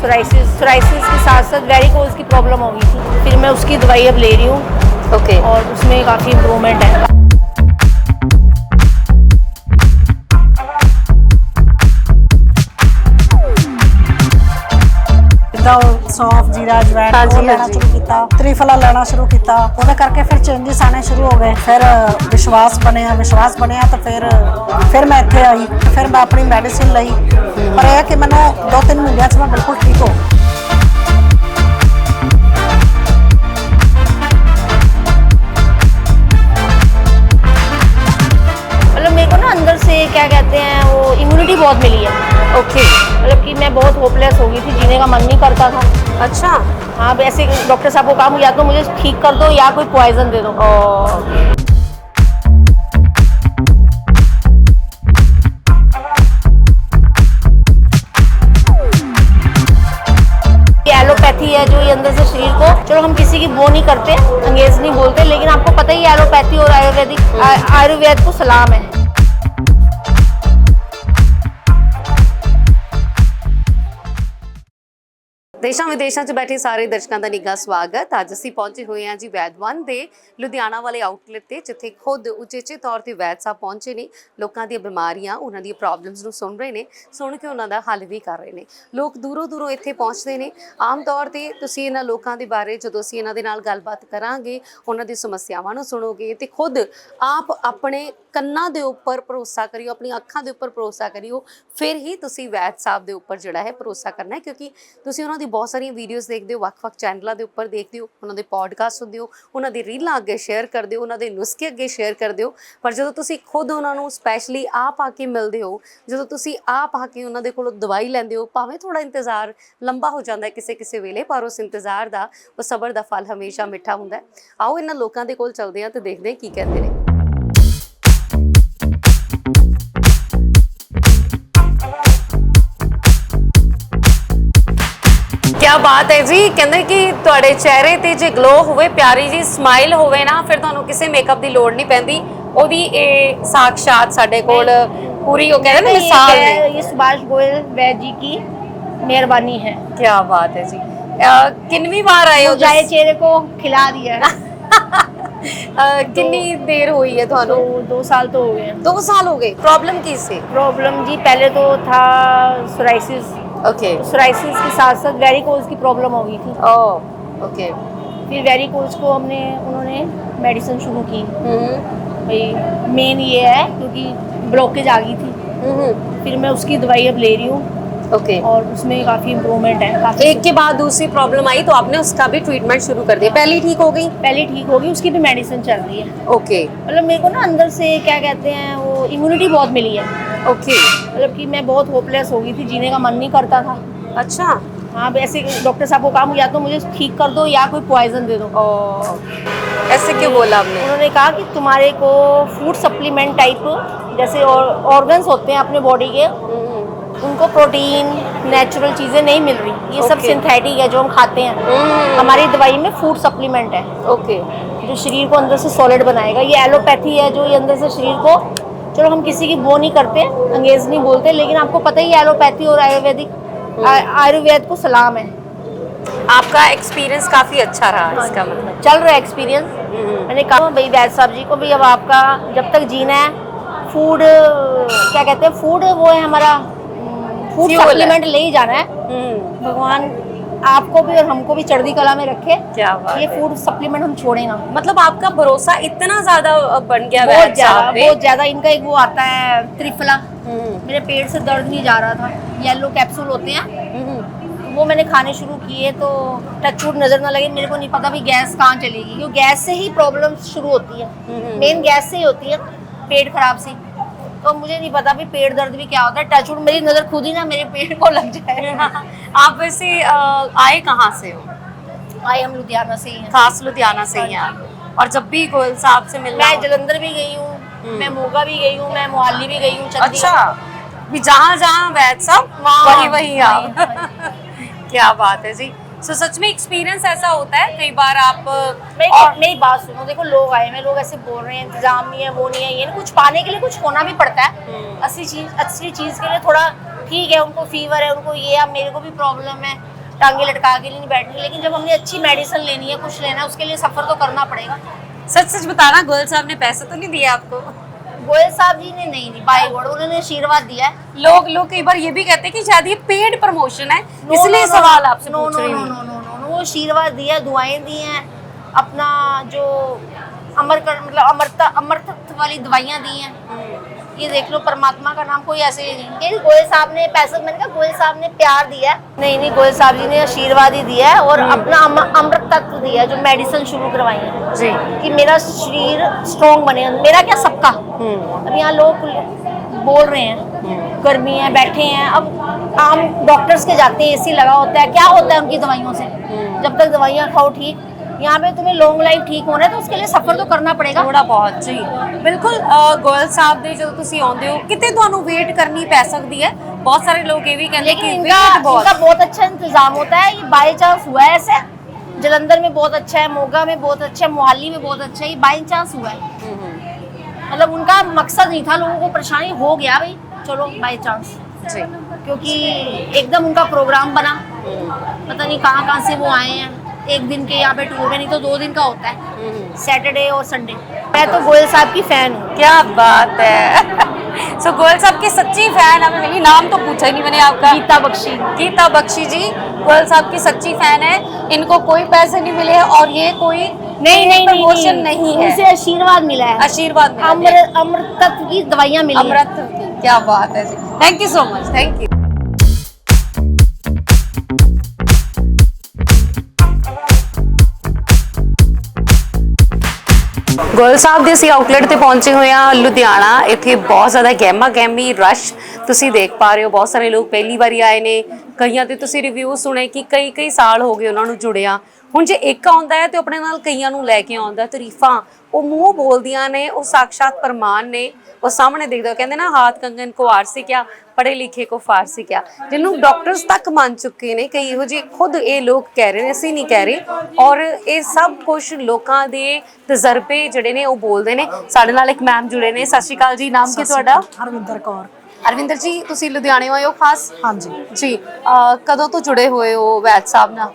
Psoriasis के साथ साथ वेरिकोज की प्रॉब्लम हो गई थी। फिर मैं उसकी दवाई अब ले रही हूँ। ओके। और उसमें काफ़ी इम्प्रूवमेंट है। सौंफ जीरा अजवैन वो लेना शुरू किया, त्रिफला लेना शुरू किया, ਉਹਦੇ ਕਰਕੇ ਫਿਰ ਚੇਂजेस ਆਣੇ ਸ਼ੁਰੂ ਹੋ ਗਏ। ਫਿਰ ਵਿਸ਼ਵਾਸ ਬਣਿਆ ਤਾਂ ਫਿਰ ਮੈਂ ਇੱਥੇ ਆਈ। ਫਿਰ ਮੈਂ ਆਪਣੀ ਮੈਡੀਸਿਨ ਲਈ, ਪਰ ਇਹ ਕਿ ਮੈਨੂੰ 2-3 ਮਹੀਨਿਆਂ 'ਚ ਮੈਂ ਬਿਲਕੁਲ ਠੀਕ ਹੋ। मतलब मेरे को ना अंदर से क्या कहते हैं वो इम्यूनिटी बहुत मिली है। ओके। मतलब कि मैं बहुत होपलेस हो गई थी, जीने का मन नहीं करता था। अच्छा। हाँ, ऐसे डॉक्टर साहब को कहा या तो मुझे ठीक कर दो या कोई पॉइजन दे दो। एलोपैथी है जो ये अंदर से शरीर को, चलो हम किसी की वो नहीं करते, अंग्रेज नहीं बोलते, लेकिन आपको पता ही एलोपैथी और आयुर्वेद को सलाम है। देशों विदेशों च बैठे सारे दर्शकों का निघा स्वागत। अज असीं पहुंचे हुए हैं जी वैद1 दे लुधियाना वाले आउटलेट ते, जिथे खुद उचेचे तौर पर वैद साहब पहुंचे ने। लोगों दी बीमारियां, उन्हां दी प्रॉब्लम्स नूं सुन रहे ने, सुन के उन्हां दा हल भी कर रहे ने। लोग दूरों दूरों इत्थे पहुंचते ने। आम तौर पर तुसीं इन्हां लोकां दे बारे जदों असीं इन्हां दे नाल गलबात करांगे, उन्हां दी समस्यावां नूं सुणोगे ते खुद आप अपने ਕੰਨਾਂ ਦੇ ਉੱਪਰ ਭਰੋਸਾ ਕਰਿਓ, ਆਪਣੀ ਅੱਖਾਂ ਦੇ ਉੱਪਰ ਭਰੋਸਾ ਕਰਿਓ, ਫਿਰ ਹੀ ਤੁਸੀਂ ਵੈਦ ਸਾਹਿਬ ਦੇ ਉੱਪਰ ਜਿਹੜਾ ਹੈ ਭਰੋਸਾ ਕਰਨਾ ਹੈ। ਕਿਉਂਕਿ ਤੁਸੀਂ ਉਹਨਾਂ ਦੀ ਬਹੁਤ ਸਾਰੀਆਂ ਵੀਡੀਓਜ਼ ਦੇਖਦੇ ਹੋ, ਵੱਖ-ਵੱਖ ਚੈਨਲਾਂ ਦੇ ਉੱਪਰ ਦੇਖਦੇ ਹੋ, ਉਹਨਾਂ ਦੇ ਪੋਡਕਾਸਟ ਸੁਣਦੇ ਹੋ, ਉਹਨਾਂ ਦੀ ਰੀਲਾਂ ਅੱਗੇ ਸ਼ੇਅਰ ਕਰਦੇ ਹੋ, ਉਹਨਾਂ ਦੇ ਨੁਸਖੇ ਅੱਗੇ ਸ਼ੇਅਰ ਕਰਦੇ ਹੋ। ਪਰ ਜਦੋਂ ਤੁਸੀਂ ਖੁਦ ਉਹਨਾਂ ਨੂੰ ਸਪੈਸ਼ਲੀ ਆਪ ਆ ਕੇ ਮਿਲਦੇ ਹੋ, ਜਦੋਂ ਤੁਸੀਂ ਆਪ ਆ ਕੇ ਉਹਨਾਂ ਦੇ ਕੋਲੋਂ ਦਵਾਈ ਲੈਂਦੇ ਹੋ, ਭਾਵੇਂ ਥੋੜਾ ਇੰਤਜ਼ਾਰ ਲੰਬਾ ਹੋ ਜਾਂਦਾ ਹੈ ਕਿਸੇ ਵੇਲੇ, ਪਰ ਉਸ ਇੰਤਜ਼ਾਰ ਦਾ, ਉਹ ਸਬਰ ਦਾ ਫਲ ਹਮੇਸ਼ਾ ਮਿੱਠਾ ਹੁੰਦਾ ਹੈ। ਆਓ ਇਹਨਾਂ ਲੋਕਾਂ ਦੇ ਕੋਲ ਚੱਲਦੇ ਹਾਂ ਤੇ ਦੇਖਦੇ ਹਾਂ ਕੀ ਕਹਿੰਦੇ ਨੇ। क्या बात है जी। कहते कि तुहाडे चेहरे ते जे ग्लो होवे, प्यारी जी स्माइल होवे ना, फिर तुहानू किसी मेकअप दी लोड़ नहीं पैंदी। ओदी ए साक्षात साडे कोल पूरी ओ कहंदे ना मिसाल ने। ये सुभाष गोयल वैद जी की मेहरबानी है। क्या बात है जी। कितनी बार आए हो? मुझे चेहरे को खिला दिया है। कितनी देर हुई है तुहानू? 2 साल तो हो गए। 2 साल हो गए। प्रॉब्लम की से? प्रॉब्लम जी पहले तो था सोराइसिस। ओके। सोराइसिस के साथ साथ वेरिकोज की प्रॉब्लम हो गई थी। Oh okay. फिर वेरिकोज को उन्होंने मेडिसिन शुरू की। भाई मेन ये है क्योंकि ब्लॉकेज आ गई थी। फिर मैं उसकी दवाई अब ले रही हूँ। ओके। और उसमें काफ़ी इम्प्रूवमेंट है। एक के बाद दूसरी प्रॉब्लम आई तो आपने उसका भी ट्रीटमेंट शुरू कर दिया? पहली ठीक हो गई? पहले ठीक होगी, उसकी भी मेडिसिन चल रही है। ओके। मतलब मेरे को ना अंदर से क्या कहते हैं वो इम्यूनिटी बहुत मिली है। ओके। मतलब कि मैं बहुत होपलेस हो गई थी, जीने का मन नहीं करता था। अच्छा। हाँ, ऐसे डॉक्टर साहब को कहा या तो मुझे ठीक कर दो या कोई पॉइजन दे दो। ऐसे क्यों बोला आपने? उन्होंने कहा कि तुम्हारे को फूड सप्लीमेंट टाइप जैसे ऑर्गन्स होते हैं अपने बॉडी के, उनको प्रोटीन नेचुरल चीज़ें नहीं मिल रही। ये सब सिंथेटिक है जो हम खाते हैं। हमारी दवाई में फूड सप्लीमेंट है। ओके। जो शरीर को अंदर से सॉलिड बनाएगा। ये एलोपैथी है जो ये अंदर से शरीर को, चलो हम किसी की वो नहीं करते, अंग्रेज नहीं बोलते, लेकिन आपको पता ही एलोपैथी और आयुर्वेद को सलाम है। आपका एक्सपीरियंस काफ़ी अच्छा रहा इसका मतलब? चल रहा है एक्सपीरियंस। मैंने कहा भाई वैद साहब जी को भी अब आपका जब तक जीना है, फूड क्या कहते हैं, फूड वो है हमारा, फूड सप्लीमेंट ले ही जाना है। भगवान आपको भी और हमको भी चढ़ती कला में रखे। क्या बात। ये फूड सप्लीमेंट हम छोड़े ना। मतलब आपका भरोसा इतना ज्यादा बन गया? बहुत ज्यादा। इनका एक वो आता है त्रिफला, मेरे पेट से दर्द नहीं जा रहा था, येलो कैप्सूल होते हैं, वो मैंने खाने शुरू किए तो टचवुड नजर ना लगे। मेरे को नहीं पता भी गैस कहाँ चलेगी, क्योंकि गैस से ही प्रॉब्लम शुरू होती है। मेन गैस से ही होती है, पेट खराब से। तो मुझे नहीं पता भी पेट दर्द भी क्या होता है। टचवुड मेरी नजर खुद ही ना मेरे पेट को लग जाए। आप वैसे आए कहाँ से हो? आए हम लुधियाना से ही हैं। खास लुधियाना से ही हैं। और जब भी गोयल साहब से मिलना? मैं जलंधर भी गई हूँ, मैं मोगा भी गई हूँ, मैं मोहाली भी गई हूँ। अच्छा, भी जहाँ जहाँ वैद साहब वही आप। क्या बात है जी। सो सच में एक्सपीरियंस ऐसा होता है कई बार आप मेरी बात सुनो, देखो लोग आए हैं, लोग ऐसे बोल रहे हैं इंतजाम नहीं है, वो नहीं है, ये कुछ पाने के लिए कुछ होना भी पड़ता है। अच्छी चीज के लिए थोड़ा ठीक है, उनको फीवर है, उनको ये, अब मेरे को भी प्रॉब्लम है, टांगे लटका के नहीं बैठनी, लेकिन जब हमने अच्छी मेडिसिन लेनी है, कुछ लेना है, उसके लिए सफर तो करना पड़ेगा। सच सच बताना, गोयल साहब ने पैसे तो नहीं दिए आपको? गोयल साहब जी ने नहीं दी, बाई गॉड उन्होंने आशीर्वाद दिया है। लोग कई बार ये भी कहते हैं कि शायद ये पेड प्रमोशन है, इसलिए सवाल आपसे नो पूछ नो रही नो हूँ। नो नो नो, वो आशीर्वाद दिया, दुआएं दी हैं, अपना जो मतलब अमृत वाली दवाइयाँ दी हैं। ये देख लो, परमात्मा का नाम कोई ऐसे ही नहीं। गोयल साहब ने पैसे, मैंने कहा गोयल साहब ने प्यार दिया है, नहीं गोयल साहब जी ने आशीर्वाद ही दिया है और अपना अमृत तत्व दिया है, जो मेडिसिन शुरू करवाई है जी, कि मेरा शरीर स्ट्रॉन्ग बने, मेरा क्या सबका। अब यहाँ लोग बोल रहे हैं गर्मी है, बैठे हैं, अब आम डॉक्टर्स के जाते हैं, एसी लगा होता है, क्या होता है उनकी दवाइयों से? जब तक दवाइयाँ खाओ ठीक, यहाँ पे तुम्हें लॉन्ग लाइफ ठीक होना है तो उसके लिए सफर तो करना पड़ेगा थोड़ा बहुत जी। बिल्कुल गोयल ਸਾਹਿਬ ਦੇ ਜਦੋਂ ਤੁਸੀਂ ਆਉਂਦੇ ਹੋ ਕਿਤੇ ਤੁਹਾਨੂੰ ਵੇਟ ਕਰਨੀ ਪੈ ਸਕਦੀ ਹੈ, बहुत सारे लोग ये भी कहते हैं लेकिन कि इनका बहुत अच्छा इंतजाम होता है। ये बाई चांस हुआ है ऐसे, जलंधर में बहुत अच्छा है, मोगा में बहुत अच्छा है, मोहाली में बहुत अच्छा है, ये बाई चांस हुआ है। मतलब उनका मकसद नहीं था, लोगों को परेशानी हो गया भाई, चलो बाई चांस जी, क्योंकि एकदम उनका प्रोग्राम बना, पता नहीं कहाँ से वो आए हैं, एक दिन के यहाँ पे टूर में, नहीं तो 2 दिन का होता है, सैटरडे और संडे। मैं तो गोयल साहब की फैन हूँ। क्या बात है। सो गोयल साहब की सच्ची फैन हमें मिली, नाम तो पूछा ही नहीं मैंने आपका। गीता बख्शी। गीता बख्शी जी गोयल साहब की सच्ची फैन है, इनको कोई पैसे नहीं मिले और ये कोई नहीं प्रमोशन नहीं है, उनसे आशीर्वाद मिला है, आशीर्वाद मिला है। अमृत तत्व की दवाइयाँ मिली हैं। अमृत की, क्या बात है जी, thank you so much, thank you. Goyal साहब ਦੇ ਅਸੀਂ ਆਊਟਲੈਟ ਤੇ ਪਹੁੰਚੇ ਹੋਏ ਆ ਲੁਧਿਆਣਾ। ਇੱਥੇ ਬਹੁਤ ਜ਼ਿਆਦਾ ਗਹਿਮਾ ਗਹਿਮੀ ਰਸ਼ ਤੁਸੀਂ ਦੇਖ ਪਾ ਰਹੇ ਹੋ, ਬਹੁਤ ਸਾਰੇ ਲੋਕ ਪਹਿਲੀ ਵਾਰੀ ਆਏ ਨੇ, ਕਈਆਂ ਦੇ ਤੁਸੀਂ ਰਿਵਿਊ ਸੁਣੇ ਕਿ ਕਈ ਸਾਲ ਹੋ ਗਏ ਉਹਨਾਂ ਨੂੰ ਜੁੜਿਆ। ਹੁਣ ਜੇ ਇੱਕ ਆਉਂਦਾ ਹੈ ਤੇ ਆਪਣੇ ਨਾਲ ਕਈਆਂ ਨੂੰ ਲੈ ਕੇ ਆਉਂਦਾ, ਤਾਰੀਫਾਂ ਉਹ ਮੂੰਹ ਬੋਲਦੀਆਂ ਨੇ, ਉਹ ਸਾਕਸ਼ਾਤ ਪ੍ਰਮਾਣ ਨੇ, ਉਹ ਸਾਹਮਣੇ ਦੇਖਦੇ ਹੋ, ਕਹਿੰਦੇ ਨਾ ਹਾਥ ਕੰਗਨ ਕੋ ਆਰਸੀ ਕਿਆ, ਪੜ੍ਹੇ ਲਿਖੇ ਕੋ ਫਾਰਸੀ ਕਿਆ, ਜਿਹਨੂੰ ਡਾਕਟਰਸ ਤੱਕ ਮੰਨ ਚੁੱਕੇ ਨੇ ਕਈ ਇਹੋ ਜਿਹੇ, ਖੁਦ ਇਹ ਲੋਕ ਕਹਿ ਰਹੇ ਨੇ, ਅਸੀਂ ਨਹੀਂ ਕਹਿ ਰਹੇ। ਔਰ ਇਹ ਸਭ ਕੁਝ ਲੋਕਾਂ ਦੇ ਤਜਰਬੇ ਜਿਹੜੇ ਨੇ ਉਹ ਬੋਲਦੇ ਨੇ। ਸਾਡੇ ਨਾਲ ਇੱਕ ਮੈਮ ਜੁੜੇ ਨੇ, ਸਤਿ ਸ਼੍ਰੀ ਅਕਾਲ ਜੀ, ਨਾਮ ਕੀ ਤੁਹਾਡਾ? ਹਰਵਿੰਦਰ ਕੌਰ। ਅਰਵਿੰਦਰ ਜੀ ਤੁਸੀਂ ਲੁਧਿਆਣੇ ਆਏ ਹੋ ਖਾਸ? ਹਾਂਜੀ ਜੀ, ਕਦੋਂ ਤੋਂ ਜੁੜੇ ਹੋਏ ਹੋ ਵੈਦ ਸਾਹਿਬ ਨਾਲ?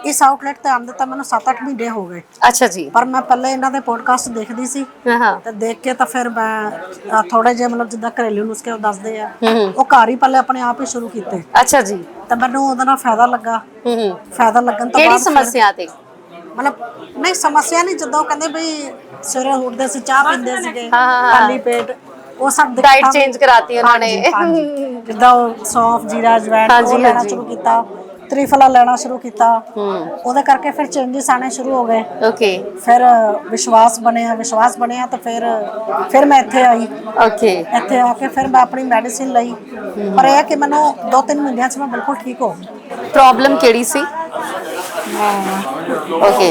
ਇਸ ਆਊਟਲੈਟ ਤੇ ਆਉਂਦੇ ਤਾਂ ਮੈਨੂੰ 7-8 ਮਹੀਨੇ ਹੋ ਗਏ। ਅੱਛਾ ਜੀ। ਪਰ ਮੈਂ ਪਹਿਲੇ ਇਹਨਾਂ ਦੇ ਪੋਡਕਾਸਟ ਦੇਖਦੀ ਸੀ, ਹਾਂ ਤੇ ਦੇਖ ਕੇ ਤਾਂ ਫਿਰ ਮੈਂ ਥੋੜੇ ਜਿਹੇ ਮਤਲਬ ਜਿੱਦਾਂ ਘਰੇਲੂ ਨੁਸਖੇ ਉਹ ਦੱਸਦੇ ਆ, ਉਹ ਘਰ ਹੀ ਪਹਿਲੇ ਆਪਣੇ ਆਪ ਹੀ ਸ਼ੁਰੂ ਕੀਤੇ। ਅੱਛਾ ਜੀ। ਤਾਂ ਮੈਨੂੰ ਉਹਦੇ ਨਾਲ ਫਾਇਦਾ ਲੱਗਾ। ਫਾਇਦਾ ਲੱਗਣ ਤੋਂ ਕਿਹੜੀ ਬਾਅਦ ਸਮੱਸਿਆ ਤੇ? ਮਤਲਬ ਨਹੀਂ ਸਮੱਸਿਆ ਨਹੀਂ, ਜਦੋਂ ਕਹਿੰਦੇ ਬਈ ਸਵੇਰੇ ਉੱਠਦੇ ਸੀ ਚਾਹ ਪੀਂਦੇ ਸੀਗੇ ਹਾਂ। ਖਾਲੀ ਪੇਟ, ਉਹ ਸਭ ਡਾਈਟ ਚੇਂਜ ਕਰਾਤੀ ਉਹਨਾਂ ਨੇ। ਜਿੱਦਾਂ ਉਹ ਸੌਂਫ ਜੀਰਾ ਅਜਵਾਇਣ ਉਹ ਲੈਣਾ ਸ਼ੁਰੂ ਕੀਤਾ, त्रिफला लेना शुरू किया, ਉਹਦੇ ਕਰਕੇ ਫਿਰ ਚੇਂजेस आने शुरू हो गए। ओके। फिर विश्वास बनया तो फिर मैं इत्थे आई। ओके। इत्थे आके फिर मैं अपनी मेडिसिन लई, पर यह कि मैनू 2-3 महीनों में बिल्कुल ठीक हो। प्रॉब्लम केड़ी सी? ओके,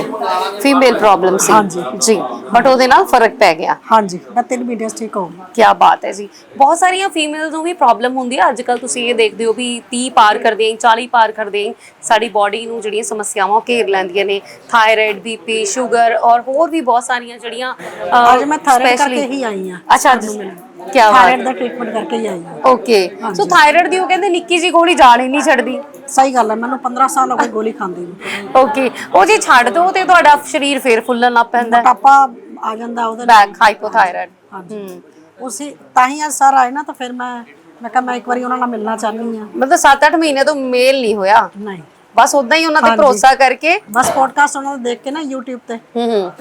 फीमेल प्रॉब्लम सी। हाँ जी जी, बट ਉਹਦੇ ਨਾਲ ਫਰਕ ਪੈ ਗਿਆ। हाँ जी, मैं 3 महीने ठीक हो गई। ਕੀ ਬਾਤ ਹੈ ਜੀ। ਬਹੁਤ ਸਾਰੀਆਂ ਫੀਮੇਲਸ ਨੂੰ ਵੀ ਪ੍ਰੋਬਲਮ ਹੁੰਦੀ ਹੈ ਅੱਜ ਕੱਲ, ਤੁਸੀਂ ਇਹ ਦੇਖਦੇ ਹੋ ਵੀ 30 ਪਾਰ ਕਰਦੇ ਆਂ, 40 ਪਾਰ ਕਰਦੇ ਆਂ, ਸਾਡੀ ਬਾਡੀ ਨੂੰ ਜਿਹੜੀਆਂ ਸਮੱਸਿਆਵਾਂ ਘੇਰ ਲੈਂਦੀਆਂ ਨੇ, ਥਾਇਰਾਇਡ, ਬੀਪੀ, ਸ਼ੂਗਰ ਔਰ ਹੋਰ ਵੀ ਬਹੁਤ ਸਾਰੀਆਂ ਜਿਹੜੀਆਂ ਅੱਜ ਮੈਂ ਥਾਇਰਾਇਡ ਕਰਕੇ ਹੀ ਆਈ ਹਾਂ। ਅੱਛਾ ਜੀ, ਕੀ ਬਾਤ। ਥਾਇਰਾਇਡ ਦਾ ਟ੍ਰੀਟਮੈਂਟ ਕਰਕੇ ਹੀ ਆਈ ਹਾਂ। ਓਕੇ, ਸੋ ਥਾਇਰਾਇਡ ਦੀ ਉਹ ਕਹਿੰਦੇ ਨਿੱਕੀ ਜੀ ਗੋਲੀ ਜਾਣ ਹੀ ਨਹੀਂ ਛੱਡਦੀ। ਸਹੀ ਗੱਲ ਹੈ, ਮੈਨੂੰ 15 ਸਾਲ ਹੋ ਗਏ ਗੋਲੀ ਖਾਂਦੀ ਨੂੰ। ਓਕੇ, ਉਹ ਜੇ ਛੱਡ ਦੋ ਤੇ ਤੁਹਾਡਾ ਸਰੀਰ ਫੇਰ ਫੁੱਲਣ ਲੱਗ ਪੈਂਦਾ, ਮੋਟਾਪਾ ਆ ਜਾਂਦਾ ਉਹਦੇ ਬੈਕ ਹਾਈਪੋਥਾਇਰਾਇਡ। ਉਸੇ ਤਾਂ ਹੀ ਅੱਜ ਸਰ ਆਏ ਨਾ, ਤਾਂ ਫਿਰ ਮੈਂ ਕਿਹਾ ਮੈਂ ਇੱਕ ਵਾਰੀ ਉਹਨਾਂ ਨਾਲ ਮਿਲਣਾ ਚਾਹਨੀ ਆ। ਮਤਲਬ 7-8 ਮਹੀਨੇ ਤੋਂ ਮੇਲ ਨਹੀਂ ਹੋਇਆ? ਨਹੀਂ, ਬਸ ਉਦਾਂ ਹੀ ਉਹਨਾਂ ਤੇ ਭਰੋਸਾ ਕਰਕੇ, ਬਸ ਪੋਡਕਾਸਟ ਉਹਨਾਂ ਦੇ ਦੇਖ ਕੇ ਨਾ YouTube ਤੇ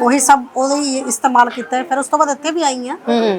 ਉਹੀ ਸਭ ਉਹਦੇ ਹੀ ਇਸਤੇਮਾਲ ਕੀਤਾ। ਫਿਰ ਉਸ ਤੋਂ ਬਾਅਦ ਇੱਥੇ ਵੀ ਆਈ ਆ।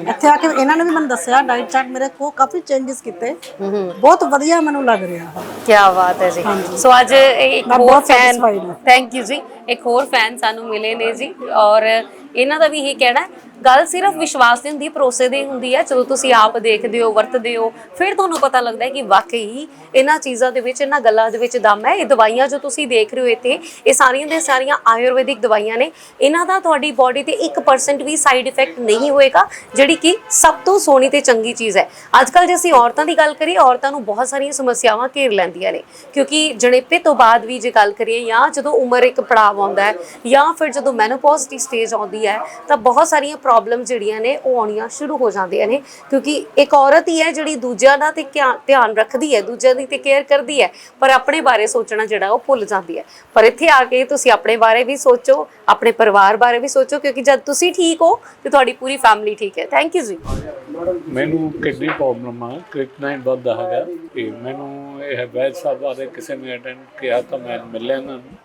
ਇੱਥੇ ਆ ਕੇ ਇਹਨਾਂ ਨੇ ਵੀ ਮੈਨੂੰ ਦੱਸਿਆ, ਡਾਈਟ ਚਾਰਟ ਮੇਰੇ ਕੋ ਕਾਫੀ ਚੇਂजेस ਕੀਤੇ, ਬਹੁਤ ਵਧੀਆ ਮੈਨੂੰ ਲੱਗ ਰਿਹਾ। ਕੀ ਬਾਤ ਹੈ ਜੀ। ਸੋ ਅੱਜ ਇੱਕ ਹੋਰ ਫੈਨ, ਥੈਂਕ ਯੂ ਜੀ, ਇੱਕ ਹੋਰ ਫੈਨ ਸਾਨੂੰ ਮਿਲੇ ਨੇ ਜੀ, ਔਰ ਇਹਨਾਂ ਦਾ ਵੀ ਇਹ ਕਹਿਣਾ ਹੈ ਗੱਲ ਸਿਰਫ ਵਿਸ਼ਵਾਸ ਦੀ ਹੁੰਦੀ, ਭਰੋਸੇ ਦੀ ਹੁੰਦੀ ਹੈ। ਜਦੋਂ ਤੁਸੀਂ ਆਪ ਦੇਖਦੇ ਹੋ, ਵਰਤਦੇ ਹੋ, ਫਿਰ ਤੁਹਾਨੂੰ ਪਤਾ ਲੱਗਦਾ ਹੈ ਕਿ ਵਾਕਈ ਇਹਨਾਂ ਚੀਜ਼ਾਂ ਦੇ ਵਿੱਚ, ਇਹਨਾਂ ਗੱਲਾਂ ਦੇ ਵਿੱਚ ਦਮ ਹੈ। ਇਹ ਦਵਾਈਆਂ ਜੋ ਤੁਸੀਂ ਦੇਖ ਰਹੇ ਹੋ ਇੱਥੇ, ਇਹ ਸਾਰੀਆਂ ਦੇ ਸਾਰੀਆਂ ਆਯੁਰਵੈਦਿਕ ਦਵਾਈਆਂ ਨੇ। ਇਹਨਾਂ ਦਾ ਤੁਹਾਡੀ ਬਾਡੀ ਤੇ 1% ਵੀ ਸਾਈਡ ਇਫੈਕਟ ਨਹੀਂ ਹੋਏਗਾ, ਜਿਹੜੀ ਕਿ ਸਭ ਤੋਂ ਸੋਹਣੀ ਤੇ ਚੰਗੀ ਚੀਜ਼ ਹੈ। ਅੱਜ ਕੱਲ੍ਹ ਜੇ ਅਸੀਂ ਔਰਤਾਂ ਦੀ ਗੱਲ ਕਰੀਏ, ਔਰਤਾਂ ਨੂੰ ਬਹੁਤ ਸਾਰੀਆਂ ਸਮੱਸਿਆਵਾਂ ਘੇਰ ਲੈਂਦੀਆਂ ਨੇ, ਕਿਉਂਕਿ ਜਣੇਪੇ ਤੋਂ ਬਾਅਦ ਵੀ ਜੇ ਗੱਲ ਕਰੀਏ, ਜਾਂ ਜਦੋਂ ਉਮਰ ਇੱਕ ਪੜਾਵ ਆਉਂਦਾ ਹੈ, ਜਾਂ ਫਿਰ ਜਦੋਂ ਮੈਨੋਪੌਜ਼ ਦੀ ਸਟੇਜ ਆਉਂਦੀ ਹੈ, ਤਾਂ ਬਹੁਤ ਸਾਰੀਆਂ ਪ੍ਰੋਬਲਮ ਜਿਹੜੀਆਂ ਨੇ ਉਹ ਆਉਣੀਆਂ ਸ਼ੁਰੂ ਹੋ ਜਾਂਦੀਆਂ ਨੇ, ਕਿਉਂਕਿ ਇੱਕ ਔਰਤ ਹੀ ਹੈ ਜਿਹੜੀ ਦੂਜਿਆਂ ਦਾ ਤੇ ਧਿਆਨ ਰੱਖਦੀ ਹੈ, ਦੂਜਿਆਂ ਦੀ ਤੇ ਕੇਅਰ ਕਰਦੀ ਹੈ, ਪਰ ਆਪਣੇ ਬਾਰੇ ਸੋਚਣਾ ਜਿਹੜਾ ਉਹ ਭੁੱਲ ਜਾਂਦੀ ਹੈ। ਪਰ ਇੱਥੇ ਆ ਕੇ ਤੁਸੀਂ ਆਪਣੇ ਬਾਰੇ ਵੀ ਸੋਚੋ, ਆਪਣੇ ਪਰਿਵਾਰ ਬਾਰੇ ਵੀ ਸੋਚੋ, ਕਿਉਂਕਿ ਜਦ ਤੁਸੀਂ ਠੀਕ ਹੋ ਤੇ ਤੁਹਾਡੀ ਪੂਰੀ ਫੈਮਿਲੀ ਠੀਕ ਹੈ। ਥੈਂਕ ਯੂ ਜੀ। ਮੈਨੂੰ ਕਿਡਨੀ ਪ੍ਰੋਬਲਮ ਆ, ਕ੍ਰਿਟਨਾਈਨ ਵੱਧਦਾ ਹੈਗਾ ਤੇ ਮੈਨੂੰ ਇਹ ਵੈਦ ਸਾਹਿਬ ਬਾਰੇ ਕਿਸੇ ਨੇ ਅਟੈਂਡ ਕੀਤਾ ਤਾਂ ਮੈਂ ਮਿਲਿਆ ਇਹਨਾਂ ਨੂੰ,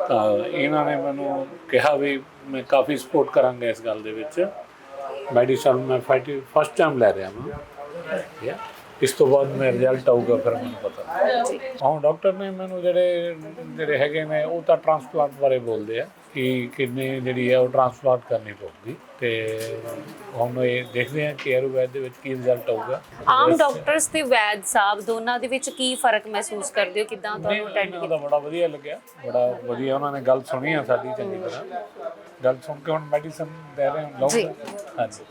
ਤਾਂ ਇਹਨਾਂ ਨੇ ਮੈਨੂੰ ਕਿਹਾ ਵੀ ਮੈਂ ਕਾਫੀ ਸਪੋਰਟ ਕਰਾਂਗਾ ਇਸ ਗੱਲ ਦੇ ਵਿੱਚ। ਮੈਡੀਸਨ ਮੈਂ ਫਸਟ ਟਾਈਮ ਲੈ ਰਿਹਾ ਹਾਂ, ਇਸ ਤੋਂ ਬਾਅਦ ਮੈਂ ਰਿਜ਼ਲਟ ਆਊਗਾ ਫਿਰ ਮੈਨੂੰ ਪਤਾ। ਹਾਂ ਡਾਕਟਰ ਨੇ ਮੈਨੂੰ ਜਿਹੜੇ ਹੈਗੇ ਨੇ ਉਹ ਤਾਂ ਟ੍ਰਾਂਸਪਲਾਂਟ ਬਾਰੇ ਬੋਲਦੇ ਆ ਕਿ ਕਿਡਨੀ ਜਿਹੜੀ ਹੈ ਉਹ ਟ੍ਰਾਂਸਪਲਾਂਟ ਕਰਨੀ ਪਊਗੀ, ਤੇ ਹੁਣ ਇਹ ਦੇਖਦੇ ਹਾਂ ਕਿ ਆਯੁਰਵੈਦ ਦੇ ਵਿੱਚ ਕੀ ਰਿਜ਼ਲਟ ਆਊਗਾ। ਆਮ ਡਾਕਟਰਸ ਤੇ ਵੈਦ ਸਾਹਿਬ ਦੋਨਾਂ ਦੇ ਵਿੱਚ ਕੀ ਫਰਕ ਮਹਿਸੂਸ ਕਰਦੇ ਹੋ? ਕਿੱਦਾਂ ਤੁਹਾਨੂੰ ਅਟੈਂਡ ਕੀਤਾ? ਉਹਦਾ ਬੜਾ ਵਧੀਆ ਲੱਗਿਆ, ਬੜਾ ਵਧੀਆ ਉਹਨਾਂ ਨੇ ਗੱਲ ਸੁਣੀ ਆ ਸਾਡੀ ਚੰਗੀ ਤਰ੍ਹਾਂ, ਗੱਲ ਸੁਣ ਕੇ ਹੁਣ ਮੈਡੀਸਨ ਦੇ ਰਹੇ ਹਾਂ ਲੋਕ। ਹਾਂਜੀ।